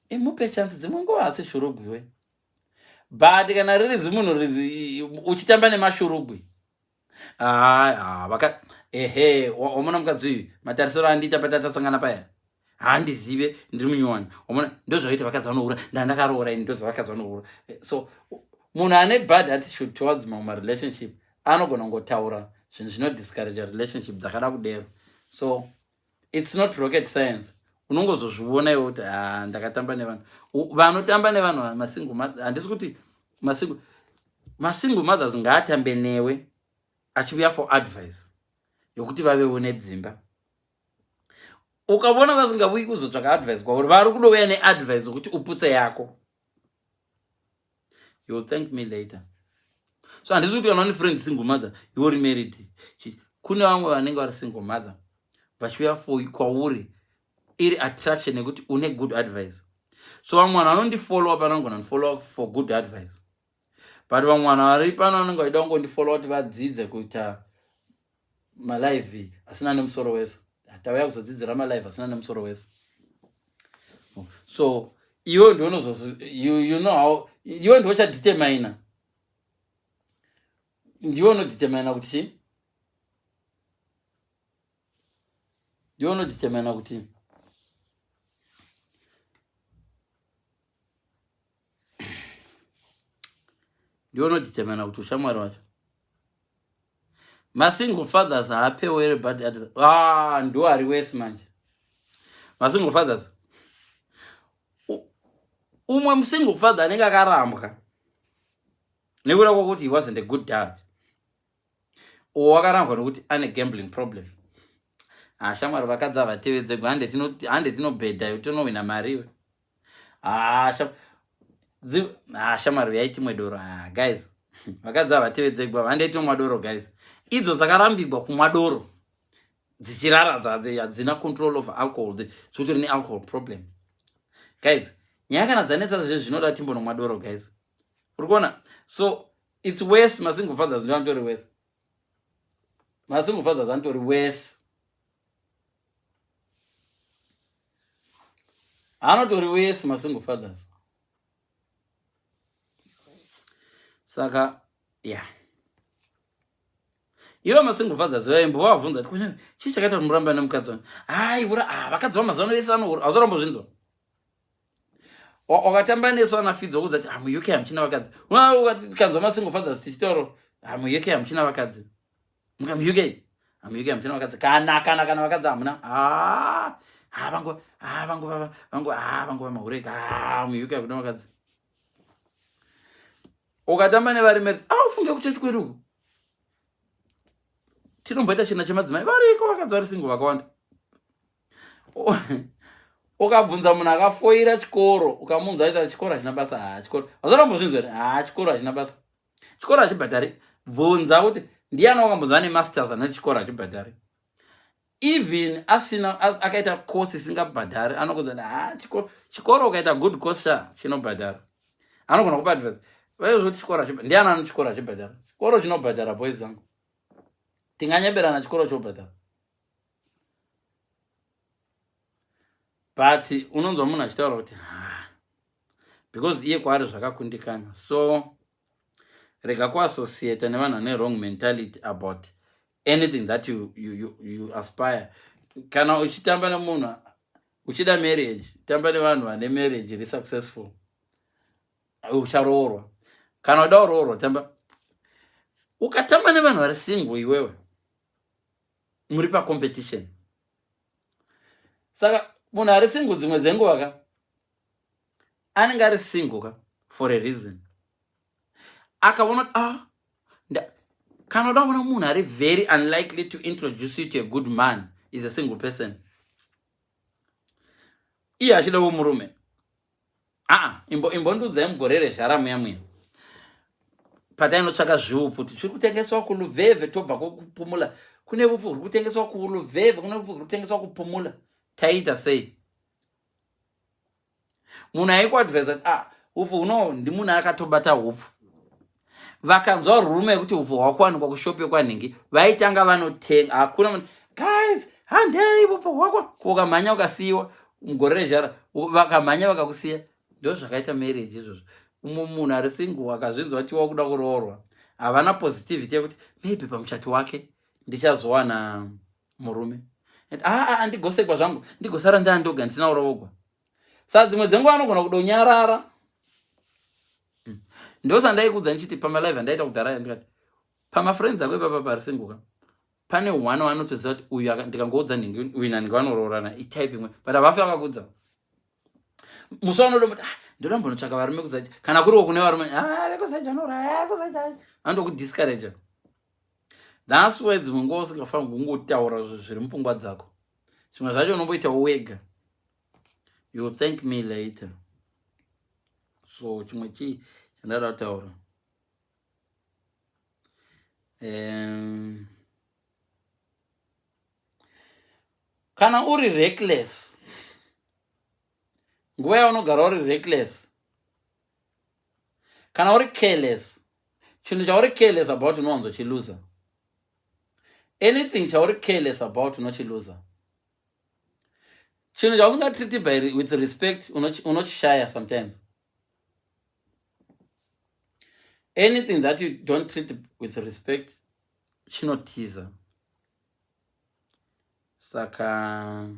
imupe chance dzimwe nguva asi shurugwi we. But kana riridzi munhu uchitamba nemashurugwi wamona mukadzi uyu matarisiro andiita patatasangana paya handizive ndiri munyowani. Wamona ndozvaita vakadzi vanohura, ndandakaroora ini ndozvavakadzi vanohura. So munhu ane bad attitude towards my relationship anogona ngotaura zvinhu zvinodiscourage relationship dzakada kudero. So it's not rocket science. unongozozviona iwe kuti ndakatamba nevanhu vanotamba nevanhu masingle mother. Handisi kuti masingle mothers ngaatambe newe achiuya for advice yokuti vavewo nedzimba. Ukavona vasingavuyi kuzotsvaka advice kwauri, vari kudouya neadvice yokuti uputse yako, you will thank me later. So handisi kuti kana une friend single mother you are married, kune vamwe vanenge vari single mother vachiuya for kwauri iri attraction yekuti une good advice. So vamwe vanhu vanondifollowa pano vangondifollowa for good advice, but vamwe vanhu vari pano vanenge vaida kungondifollowa kuti vadzidze kuita malive asina nemusoro wese. Tauya kuzodzidzira malive asina nemusoro wese. So iwe ndiwo you know how iwe ndiwo chadetermine, ndiwo unodetermine kuti chii, ndiwo unodetermine kuti ndiwo unodetermine kuti ushamwari wacho. Masingle fathers haapewo ere bad advice. Ndiwo ari wese manje masingle fathers. Umwe musingle father anenge akarambwa nekuda kwokuti he wasn't a good dad, wakarambwa nokuti ane gambling problem. Shamwari vakadzi havatevedze hande tinobhedha tinowina mariwe. Shamwari yaitimwe doro. Guys, vakadzi havatevedze hande tinomwa doro guys. Idzo dzakarambigwa kumwa doro dzichiraradza hadzina control of alcohol, dzotori nealcohol problem. Guys, nyaya kana dzanetsa zvinoda timbonomwa doro guys. Uri kuona? So it's worse. Masingle fathers ndo anotori worse. Masingle fathers anotori worse. Anotori worse masingle fathers. Saka yeah, ivo masingle fathers vaimbovabvunza kuti chii chakaita kuti muramba nemukadzi wanu. Vakadzi vamazuva ano vese hazorambozvinzwa. Wakatamba nesu anafidza kudza kuti muuk hamuchina vakadzi. Ukanzwa masingle fathers tichitaura muuk hamuchina vakadzi, muuk hamuchina vakadzi, kana vakadzi hamuna. Vangu vamahureka muuk hakuna vakadzi. Ukatamba nevari married ufunge kuchechi kwedu uku tinomboita china chemadzimai variko vakadzi vari single vakawanda. Ukabvunza munhu akafoira chikoro ukamunzwa aita chikoro hachina basa. Chikoro hazorambozvinzwa here? Chikoro hachina basa, chikoro hachibhadhari. Bvunza kuti ndiani wakambonzwa ane masters ane chikoro hachibhadhari. Even asina akaita course isingabhadhari anokuudza chikoro ukaita good course chinobhadhara. Anogona kupa advice vaizoti chikoro ndiani ane chikoro hachibhadhara. Chikoro chinobhadhara boys zangu, tinganyeberana chikoro chobhadhara. But unonzwa munhu achitaura kuti because iye kwaari zvakakundikana. So rega kuassociate nevanhu vane wrong mentality about anything that you aspire. Kana uchitamba nemunhu uchida marriage, tamba nevanhu vane marriage iri successful, ucharoorwa. Kana uda kuroorwa tamba. Ukatamba nevanhu vari single iwewe muri pacompetition. Saka munhu ari single dzimwe dzenguva anenge ari single for a reason. Akaona kana uda kuona munhu ari very unlikely to introduce you to a good man is a single person. Iye achidawo murume. Imbondudzai mugorere zhara muya patainotsvaka zviupfu kuti zviri kutengeswa kuluvhevhe tobva kokupumula. Kune upfu huri kutengeswa kuluvhevhe, kune upfu huri kutengeswa kupumula. Taita sei? Munhu aikuadvisa upfu huno ndimunhu akatobata upfu. Vakanzwa rume kuti upfu hwakuwanikwa kushope kwanhingi vaitanga vanotenga. Hakuna munhu guys handei upfu hwakwa, ukamhanya ukasiyiwa mugore rezhara vakamhanya vakakusiya. Ndo zvakaita marriage izvozvo. Umwe munhu ari single akazvinzwa kuti wakuda kuroorwa havana positivity yekuti maybe pamuchato wake ndichazowana murume. Ndigosekwa zvangu ndigosara ndandoga ndisina kuroorwa. Saka dzimwe dzenguva anogona kudonyarara. Ndosandai kudza ndichiti pamalive ndaita kudhara ndikati pamafriends ako ipapa pari single pane one wanotoziva kuti uyu ndikangoudza nhingi uyu nanhingi vanoroorana itype imwe but havafi vakakudza musi vanodomoti ndorambonotsvaka varume kuzaja kana kuriwo kune varume vekuzaja anoraya kuzaja andokudiscouraja. That's why dzimwe nguva usingafaniri kungotaura zviri mupfungwa dzako. Zvimwe zvacho unomboitawo wega. You will thank me later. So chimwe chii chandada kutaura. Kana uri reckless, nguva yaunogara uri reckless, kana uri careless, chinhu chauri careless about unowanzochiluza. Anything chauri careless about unochiluza. Chinhu chausingatriti with respect unochishaya sometimes. Anything that you don't treat with respect chinotiza. Saka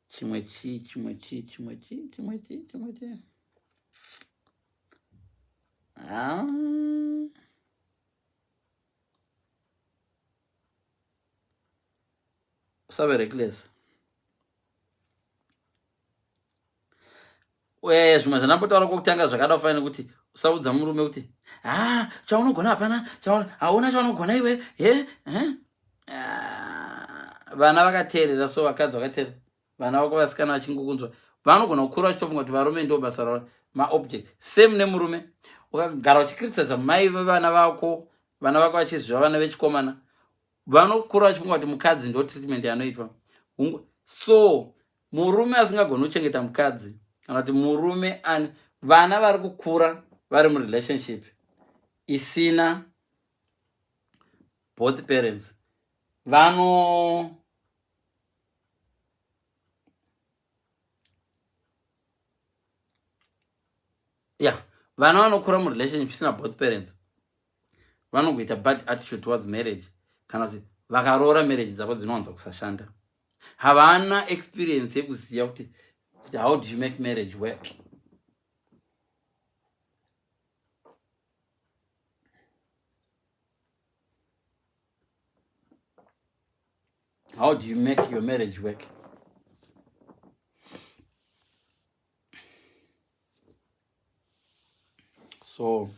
chimwe chi usave reckless. Zvimwe zvandambotaura kwokutanga zvakada kufanira kuti usaudza murume kuti chaunogona hapana, hauna chaunogona iwe. Vana vakateerera, so vakadzi vakateerera, vana vako vasikana vachingokunzwa vanogona kukura vachitofunga kuti varume ndio basa ravo, maobject. Same nemurume, ukagara uchikritisa mai vevana vako, vana vako vachizviva vana vechikomana, vanokura vachifunga kuti mukadzi ndio treatment yanoitwa. So murume asingagona kuchengeta mukadzi, kana kuti murume vana vari kukura vari murelationship isina both parents, vana vanokura murelationship isina both parents vanongoita bad attitude towards marriage, kana kuti vakaroora marriage dzavo dzinowanza kusashanda. Havana experience yekuziva kuti how do you make marriage work. How do you make your marriage work? So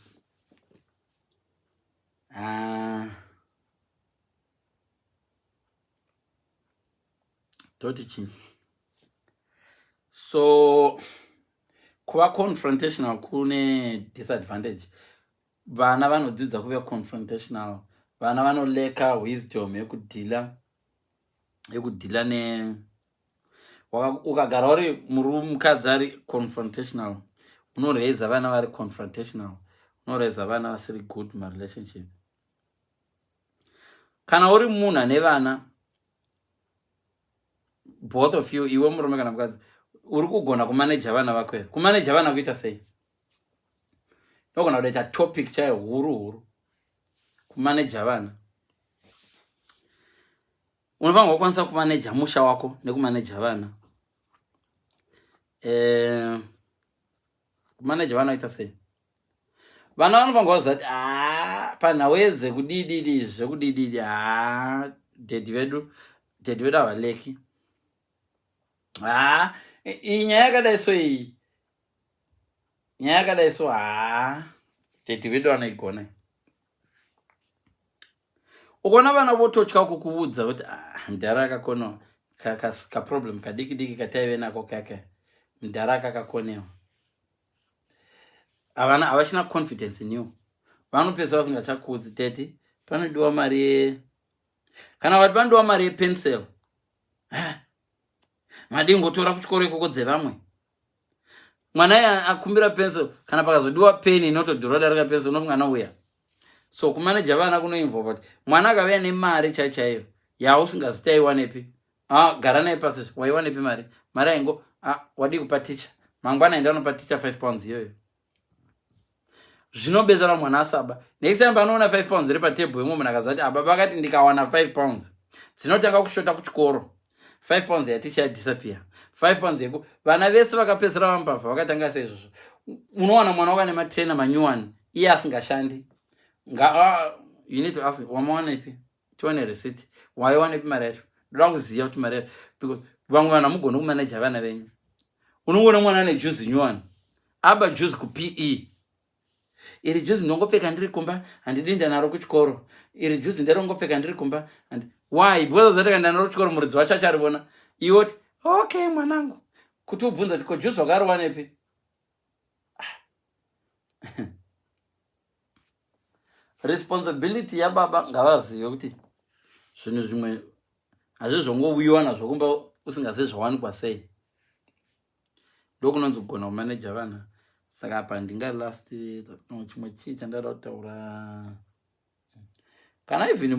so kuva confrontational kune disadvantage. Vana vanodzidza kuva confrontational, vana vanoleka wisdom yekudhila ne ukagara uri mukadzi ari confrontational, unoreza vana vari confrontational, unoreza vana vasiri good marelationship. Kana uri munhu ane vana, both of you, iwe murume kana mukadzi, uri kugona kumaneja vana vako here. Kumaneja vana kuita sei? Ndogona kuita topic chayo huru kumaneja vana. Unofanirwa kukwanisa kumaneja musha wako nekumaneja vana. Kumaneja vana kuita sei? Vana vanofanirwa kuziva kuti panhawedze kudididi zvekudididi daddy vedu havaleki. Iyi nyaya yakadai so iyi. Nyaya yakadai so daddy vedu vanoigona. Ukona vana vototya kukuudza kuti mudhara akakonewa, ka problem kadiki kataive nako kaka mudhara kakakonewa. Havachina confidence in you. Vanopesa vasingachakuudzi tete panodiwa mari, kana vati vanodiwa mari yepencil, madingotora kuchikoro ikoko dzevamwe. Mwana akumbira pencil, kana pakazodiwa peni inotodhura darika pencil, unofunga anouya. So kumaneja vana kunoinvolva kuti mwana akauya nemari chaiyo yausingazita iwanepi, gara naye pasi, waiwanepi mari aingo wadi kupa ticha, mangwana enda unopa ticha 5 pounds iyoyo. Zvinobezera mwana asaba. Next time panoona 5 pounds iri patebhuru imwe munhu akazati baba akati ndikawana 5 pounds dzinotanga kushota kuchikoro. 5 pounds yaticha yadisappear. 5 pounds yeko vana vese vakapesera vambavha vakatanga seizvozvo. Unowana mwana wakane matrainer manyuwani iye asingashandi. you need to ask wamawanepi tione receipt waiwanepi mari yacho ndoda kuziva kuti mari yacho because vamwe vanhu hamugoni kumanaja vana venyu. Unongona mwana ane juzi nyuwani aba juzi kuPE iri juzi ndongopfeka ndiri kumba handidi naro kuchikoro iri juzi nderongopfeka ndiri kumba and why because zateka ndanaro kuchikoro muridzi wacho acharivona iwe kuti okay mwanangu kuti ubvunza kuti ko juzi wakarowanepi. Responsibility yababa ngavazive kuti zvinhu zvimwe hazvizongowiwa nazvo kumba usingazivi zvawanikwa sei. Ndokunonzi kugona kumanaja vana. Saka apa ndinga last chimwe chii chandada kutaura kana even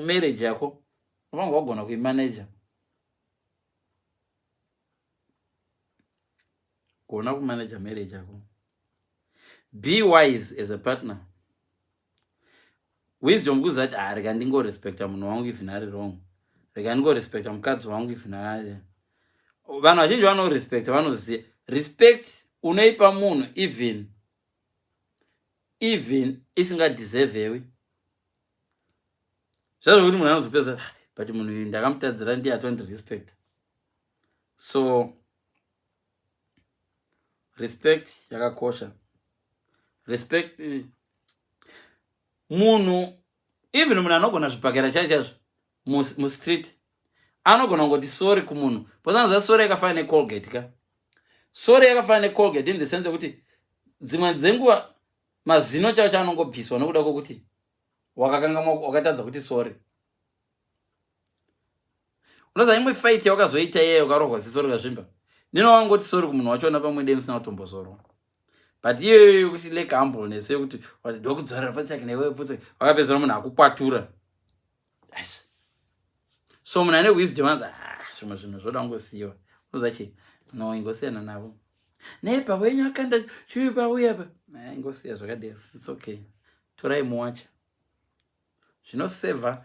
marriage yako unofanga wagona kuimanaja. Gona kumanaja marriage yako. Be wise as a partner. Wisdom kuzi ati rega ndingorespekta munhu wangu if ari wrong, rega ndingorespekta mukadzi wangu if ari. Vanhu vazhinji vanorespekta vanoziva respect unoipa munhu even isingadeservewi. Zvazvo kuti munhu anozopedza but munhu uyu ndakamutadzira ndiye atondirespect. So respect yakakosha. Respect munhu even munhu anogona zvipakera chaizvo mustreet anogona ngoti sorry kumunhu posanza sorry yakafanana necolgate ka sorry yakafanana necolgate in the sense kuti dzimwe dzenguva mazino chavo chaanongobviswa nokuda kwokuti wakatadza kuti sorry. Unoziva imwe fight yawakazoita iyeyo ukarohwa zisoro kazvimba ndinowangoti sorry kumunhu wachona pamwe dei musina kutombozorwa. But iyeyo kuti like humbleness yekuti ndokudzorera pachake newe pfuti wakapedzera munhu akukwatura. So munhu ane wisdom anza zvimwe zvinhu zvoda ngosiyiwa. Uzachi no ingosiyana navo. Nepa wenyu akanda chipa uyapa. Ingosiya zvakadero. It's okay. Torai muwacha. Zvinoseva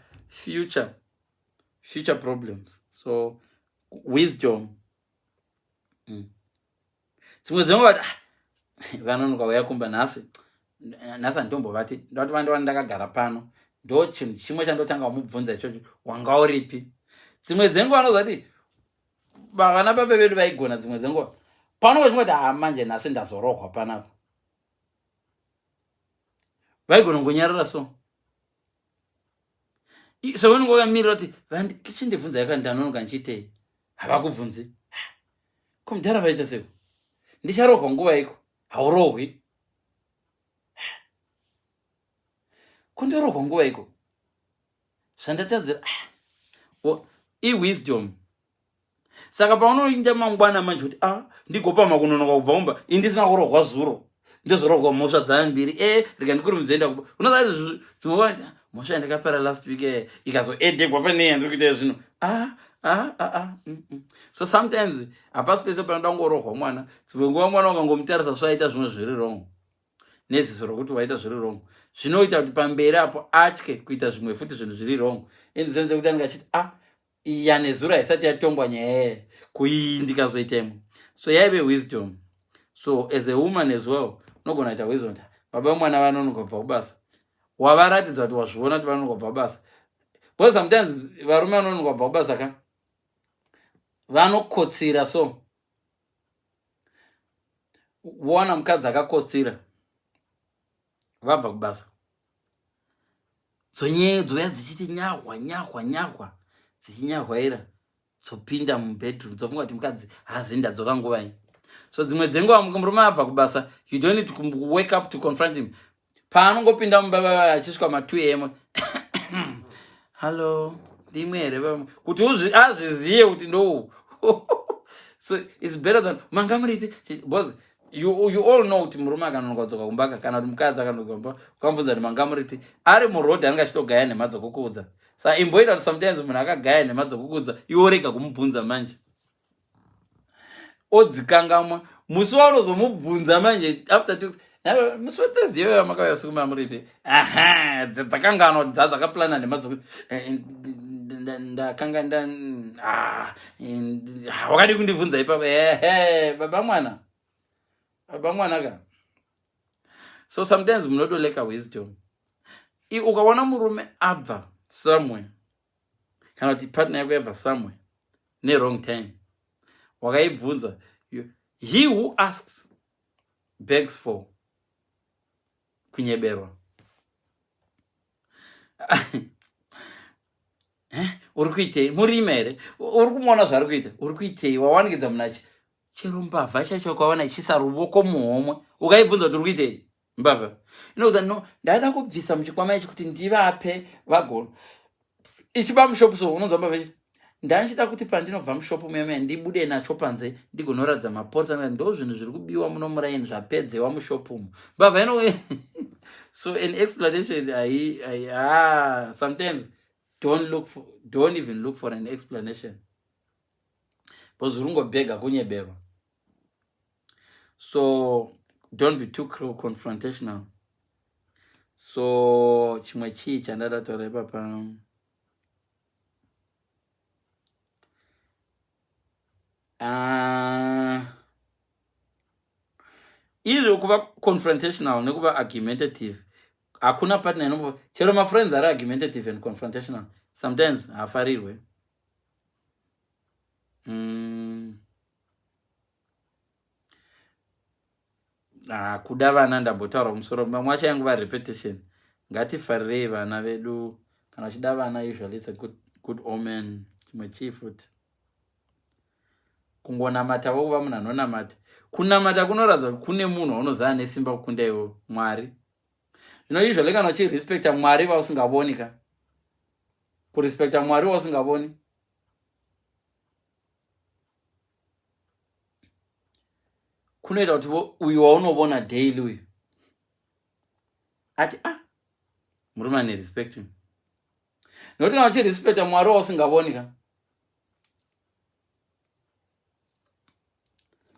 future problems. So wisdom. Dzimwe dzenguva vanhu ukauya kumba nhasi handimbovati ndoti vandova ndakagara pano ndo chinhu chimwe chandotanga kumubvunza ichocho wanga uripi. Dzimwe dzenguva vanozati vana baba vedu vaigona dzimwe dzenguva panova chimwe kuti manje nhasi ndazorohwa panapa vaigona ngonyarara so unongokamirira kuti chindibvunza yaka ndanonoka nchiitei havakubvunzi komudhara vaita seko ndicharohwa nguva iko haurohwi kundorohwa nguva iko zvandatadzira wisdom. Saka paunoinda mangwana manje kuti ndigopa makunonoka kubva kumba indisina kurohwa zuro ndozorohwa mhosva dzambiri rega ndikurumidza kuba unoziva dzimwe mhosva yandakapera last week ikazoedhegwa pane yandiri kuita zvino so sometimes hapasi pese panoda kungorohwa mwana. Dzimwe nguva mwana ukangomutarisa swaita zvimwe zviri wrong neziso rokuti waita zviri wrong zvinoita kuti pamberi apo atye kuita zvimwe futi zvinhu zviri wrong in the sense kuti anenge achiti iya nezuro haisati yatongwa nyaya kuii ndikazoita imwe. So yaive wisdom. So as a woman as well unogona kuita wisdom baba mwana vanonoka kubva kubasa wavaratidza kuti wazviona kuti vanonoka kubva kubasa because sometimes varume vanonoka kubva kubasa ka vanokotsira. So wana mukadzi akakotsira vabva kubasa so nyaya dzouya dzichiti nyahwa dzichinyahwaira dzopinda mubedroom dzofunga kuti mukadzi hazi ndadzoka nguvai. So dzimwe dzenguva murume abva kubasa you don't need to wake up to confront him. Paanongopinda mubaba achisvika ma2 am hello ndimwe here kuti azvizive kuti ndo so it's better than manga muripi because you all know kuti murume akanonoka kudzoka kumbaka kana kuti mukadzi akanonoka kumba ukambudza kuti manga muripi ari murodhi anenge achitogaya nhema dzokukudza. Saka imboita kuti sometimes munhu akagaya nhema dzokukudza iwe rega kumubvunza manje odzikangamwa musi waunozomubvunza manje after 2 weeks musi weThursday wewe makauya sukuma muripi dzakanganwa dzakaplana nhema dzokuti ndakanga wakadi kundibvunza ipapo baba mwana ka. So sometimes munotoleka wisdom ukaona murume abva somewhere kana kuti partner yako yabva somewhere wrong time, wakaibvunza, he who asks begs for kunyeberwa. Uri kuitei? Murima here? Uri kumuona zvari kuita? Uri kuitei? Wawanikidza munachi? Chero mbavha chacho ukaona ichisa ruoko muhomwe, ukaibvunza kuti uri kuitei mbavha? Inoudza no, ndaida kubvisa muchikwama ichi kuti ndivape vagona. Ichiba mushopu so unonzwa mbavha ichi, ndachida kuti pandinobva mushopu meme ndibude nacho panze ndigonoradza maporisa, ndo zvinhu zviri kubiwa muno muraini zvapedzewa mushopu. Mbavha ino so an explanation sometimes don't even look for an explanation, because urungobhega kunyeberwa. So don't be too confrontational. So chimwe chii chandada taura ipapa, izvo kuva confrontational nekuva argumentative hakuna partner inopo. Chero mafriends ari argumentative and confrontational sometimes haafarirwe. Kuda vana ndambotaura kumusoro, mamwe acho yanguva repetition. Ngatifarirei vana vedu, kana uchida vana usually it's a good omen. Chimwe chii futi kungonamata wokuva munhu anonamata. Kunamata kunoratidza kuti kune munhu waunoziva nesimba kukunda iwe, Mwari. Usually kana uchirespecta Mwari vausingavonika, kurespecta Mwari vausingavoni, kunoita kuti uyu waunovona daily uyu ati murume ane respect. Nokuti kana uchirespecta Mwari vausingavonika,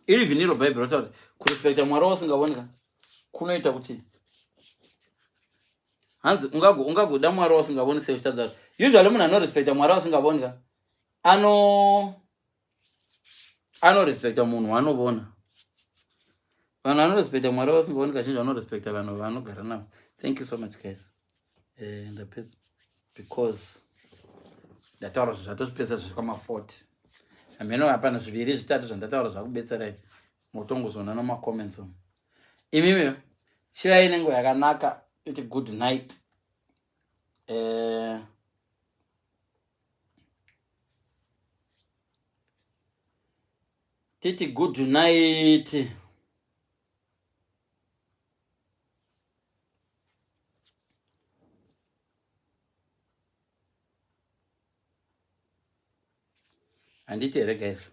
even iro Bible rotaura kuti kurespecta Mwari vausingavonika kunoita kuti hanzi ungagoda Mwari vausingavoni sei uchitadza. Usually munhu anorespecta Mwari vausingavonika anorespecta munhu wanovona. Vanhu vanorespecta Mwari vausingavonika zhinji vanorespecta vanhu vanogara navo. Thank you so much guys. Because ndataura zvatosipesa zvisvika 40. Ameno hapana 2 3 zvandataura zvakubetserai mutongozona namacomments. Imimi shirai nenguva yakanaka. It's a good night. Titi good night. Anditi here guys.